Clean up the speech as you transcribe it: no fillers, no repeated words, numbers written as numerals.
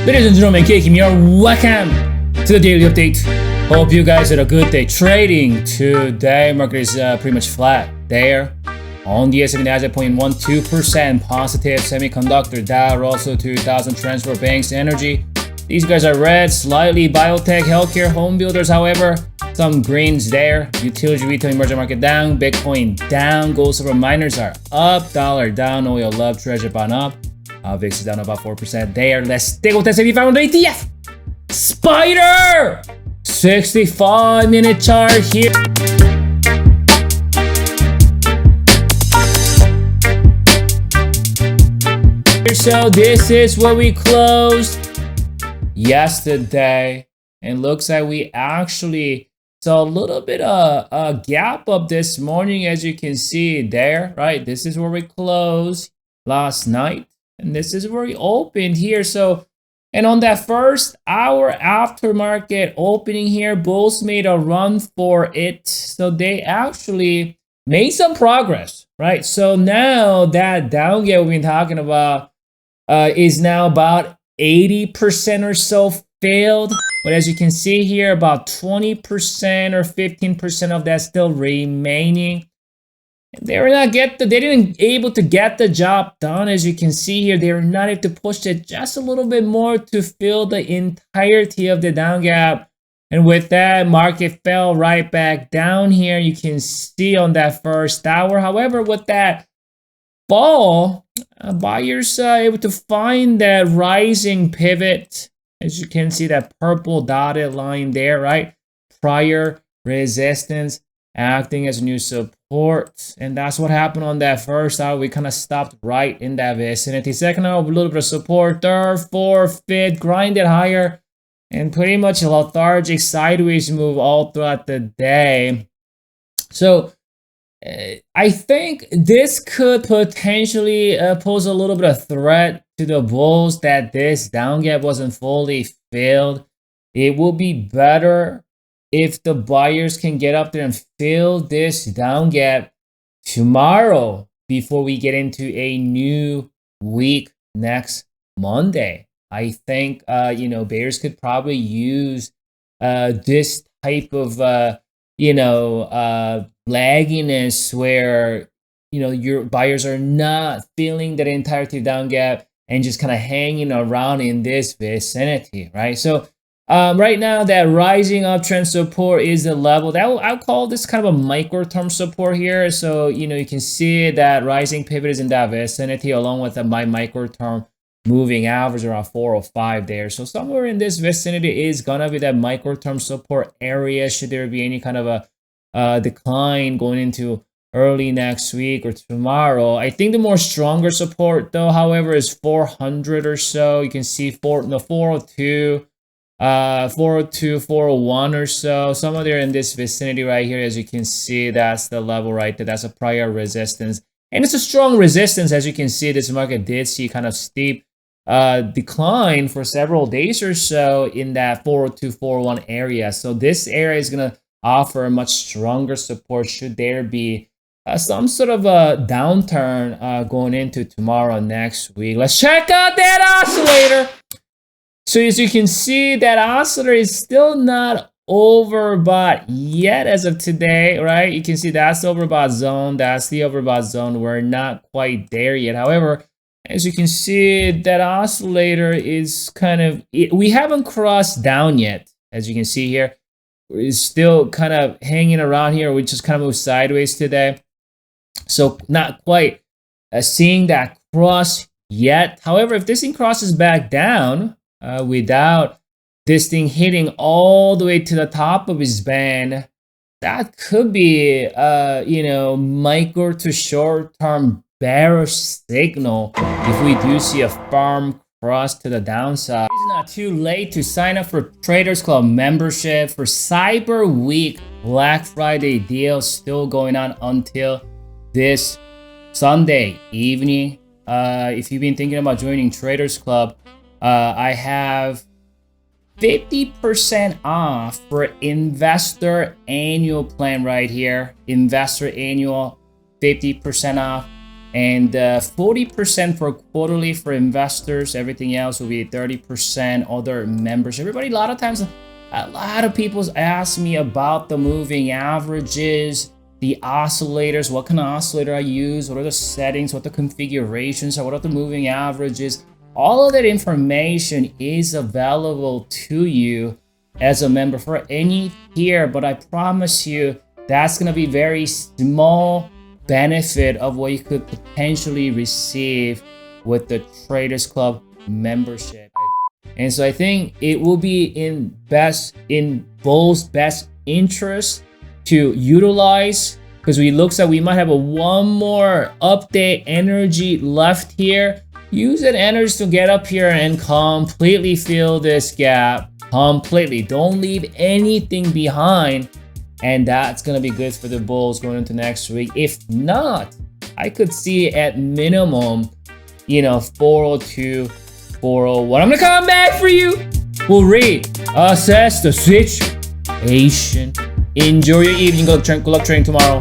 Ladies and gentlemen, Kim here. Welcome to the daily update. Hope you guys had a good day trading. Today, market is pretty much flat there. On the S&P Nasdaq 0.12% positive. Semiconductor, Dow, Russell 2000, transport, banks, energy. These guys are red, slightly biotech, healthcare, home builders. However, some greens there. Utility, retail, emerging market down. Bitcoin down. Gold, silver, miners are up. Dollar down. Oil up. Treasury bond up. VIX is down about 4% there. Let's take with S&P 500 ETF. Spider! 65-minute chart here. So this is where we closed yesterday. And looks like we actually saw a little bit of a gap up this morning, as you can see there, right? This is where we closed last night. And this is where we opened here. So, and on that first hour after market opening here, bulls made a run for it. So they actually made some progress, right? So now that down gap we've been talking about is now about 80% or so failed. But as you can see here, about 20% or 15% of that still remaining. They didn't able to get the job done. As you can see here, they were not able to push it just a little bit more to fill the entirety of the down gap. And with that, market fell right back down here. You can see on that first hour. However, with that fall, buyers are able to find that rising pivot. As you can see, that purple dotted line there, right? Prior resistance acting as new support, and that's what happened on that first hour. We kind of stopped right in that vicinity. Second hour, a little bit of support. Third, fourth, fifth, grinded higher, and pretty much a lethargic sideways move all throughout the day. So I think this could potentially pose a little bit of threat to the bulls, that this down gap wasn't fully filled. It will be better if the buyers can get up there and fill this down gap tomorrow before we get into a new week next Monday. I think bears could probably use this type of lagginess where your buyers are not feeling that entirety down gap and just kind of hanging around in this vicinity, right? So right now, that rising uptrend support is the level that I'll call this kind of a micro term support here. So you can see that rising pivot is in that vicinity, along with my micro term moving average around 405 there. So somewhere in this vicinity is gonna be that micro term support area. Should there be any kind of a decline going into early next week or tomorrow, I think the more stronger support though, however, is 400 or so. You can see 402. 402, 401 or so, somewhere there in this vicinity right here. As you can see, that's the level right there. That's a prior resistance, and it's a strong resistance. As you can see, this market did see kind of steep decline for several days or so in that 402, 401 area. So this area is going to offer a much stronger support should there be some sort of a downturn going into tomorrow next week. Let's check out that oscillator. So as you can see, that oscillator is still not overbought yet as of today, right? You can see that's the overbought zone. That's the overbought zone. We're not quite there yet. However, as you can see, that oscillator is we haven't crossed down yet. As you can see here, it's still kind of hanging around here. We just kind of moved sideways today. So not quite seeing that cross yet. However, if this thing crosses back down, without this thing hitting all the way to the top of his band, that could be micro to short-term bearish signal if we do see a firm cross to the downside. It's not too late to sign up for Traders Club membership for Cyber Week Black Friday deals still going on until this Sunday evening. If you've been thinking about joining Traders Club, I have 50% off for investor annual plan right here. Investor annual, 50% off. and 40% for quarterly for investors. Everything else will be 30% other members. Everybody, a lot of times, a lot of people ask me about the moving averages, the oscillators, what kind of oscillator I use, what are the settings, what the configurations are, what are the moving averages. All of that information is available to you as a member for any tier, but I promise you that's going to be very small benefit of what you could potentially receive with the Traders Club membership. And so I think it will be in Bull's best interest to utilize, because we looks like we might have one more update energy left here. Use that energy to get up here and completely fill this gap. Completely. Don't leave anything behind. And that's going to be good for the Bulls going into next week. If not, I could see at minimum, 402, 401. I'm going to come back for you. We'll assess the situation. Enjoy your evening. Good luck training tomorrow.